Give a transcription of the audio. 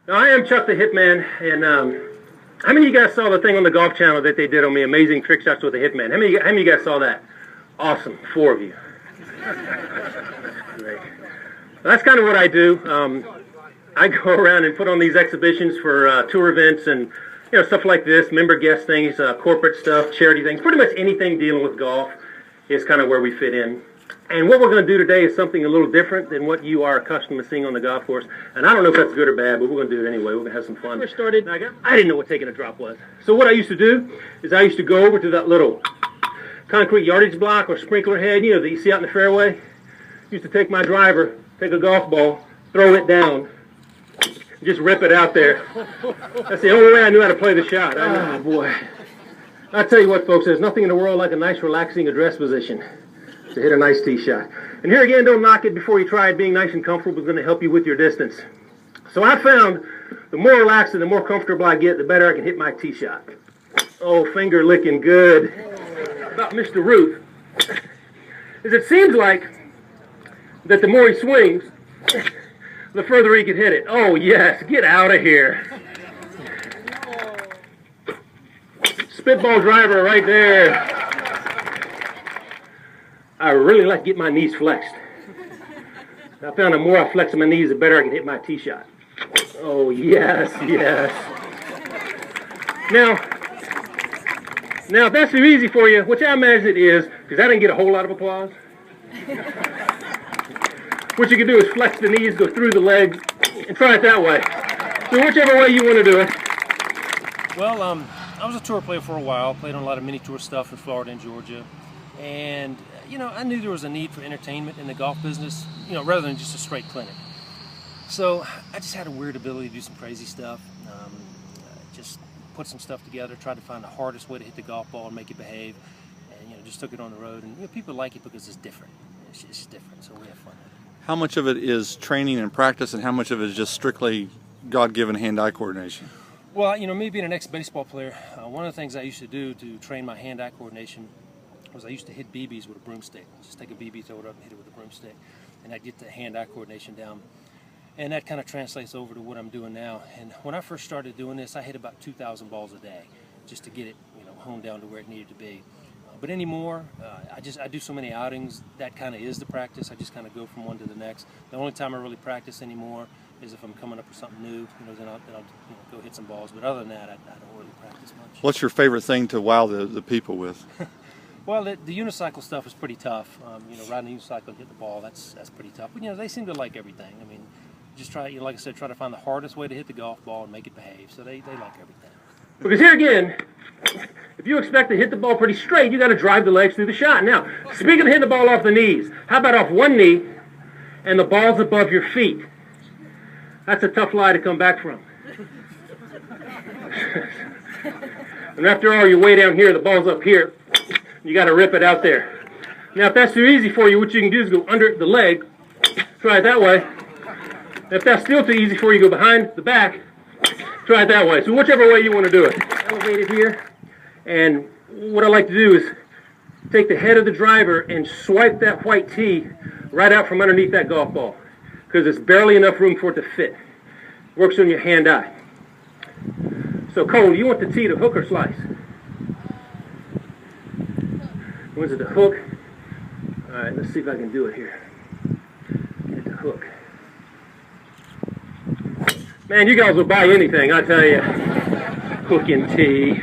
I am Chuck the Hitman, and how many of you guys saw the thing on the Golf Channel that they did on me, Amazing Trick Shots with the Hitman? How many of you guys saw that? Awesome, 4 of you. Great. That's kind of what I do. I go around and put on these exhibitions for tour events and stuff like this, member guest things, corporate stuff, charity things, pretty much anything dealing with golf is kind of where we fit in. And what we're going to do today is something a little different than what you are accustomed to seeing on the golf course. And I don't know if that's good or bad, but we're going to do it anyway. We're going to have some fun. When I started, I didn't know what taking a drop was. So what I used to do is I used to go over to that little concrete yardage block or sprinkler head, that you see out in the fairway. Used to take my driver, take a golf ball, throw it down, just rip it out there. That's the only way I knew how to play the shot. Oh, boy. I'll tell you what, folks, there's nothing in the world like a nice, relaxing address position to hit a nice tee shot. And here again, don't knock it before you try it. Being nice and comfortable is going to help you with your distance. So I found the more relaxed and the more comfortable I get, the better I can hit my tee shot. Oh, finger licking good. About Mr. Ruth is it seems like that the more he swings, the further he can hit it. Oh, yes, get out of here. Spitball driver right there. I really like to get my knees flexed. I found the more I flex my knees, the better I can hit my tee shot. Oh, yes, yes. Now, if that's too easy for you, which I imagine it is, because I didn't get a whole lot of applause, what you can do is flex the knees, go through the legs, and try it that way. So whichever way you want to do it. Well, I was a tour player for a while, played on a lot of mini tour stuff in Florida and Georgia, and I knew there was a need for entertainment in the golf business, rather than just a straight clinic. So I just had a weird ability to do some crazy stuff, just put some stuff together, tried to find the hardest way to hit the golf ball and make it behave, and just took it on the road. And people like it because it's different. It's just different, so we have fun with it. How much of it is training and practice, and how much of it is just strictly God-given hand-eye coordination? Well, me being an ex-baseball player, one of the things I used to do to train my hand-eye coordination was I used to hit BBs with a broomstick. Just take a BB, throw it up, and hit it with a broomstick, and I'd get the hand-eye coordination down. And that kind of translates over to what I'm doing now. And when I first started doing this, I hit about 2,000 balls a day just to get it, honed down to where it needed to be. But anymore, I do so many outings, that kind of is the practice. I just kind of go from one to the next. The only time I really practice anymore is if I'm coming up with something new, then I'll go hit some balls. But other than that, I don't really practice much. What's your favorite thing to wow the people with? Well, the unicycle stuff is pretty tough. Riding a unicycle and hit the ball, that's pretty tough. But they seem to like everything. I mean, just try, like I said, try to find the hardest way to hit the golf ball and make it behave. So they like everything. Because here again, if you expect to hit the ball pretty straight, you got to drive the legs through the shot. Now, speaking of hitting the ball off the knees, how about off one knee and the ball's above your feet? That's a tough lie to come back from. And after all, you're way down here, the ball's up here. You got to rip it out there. Now, if that's too easy for you, what you can do is go under the leg. Try it that way. If that's still too easy for you, go behind the back. Try it that way. So whichever way you want to do it. Elevate it here. And what I like to do is take the head of the driver and swipe that white tee right out from underneath that golf ball. Because there's barely enough room for it to fit. Works on your hand-eye. So Cole, you want the tee to hook or slice? Was it the hook? All right, let's see if I can do it here. Get the hook. Man, you guys will buy anything, I tell you. Hook and tee.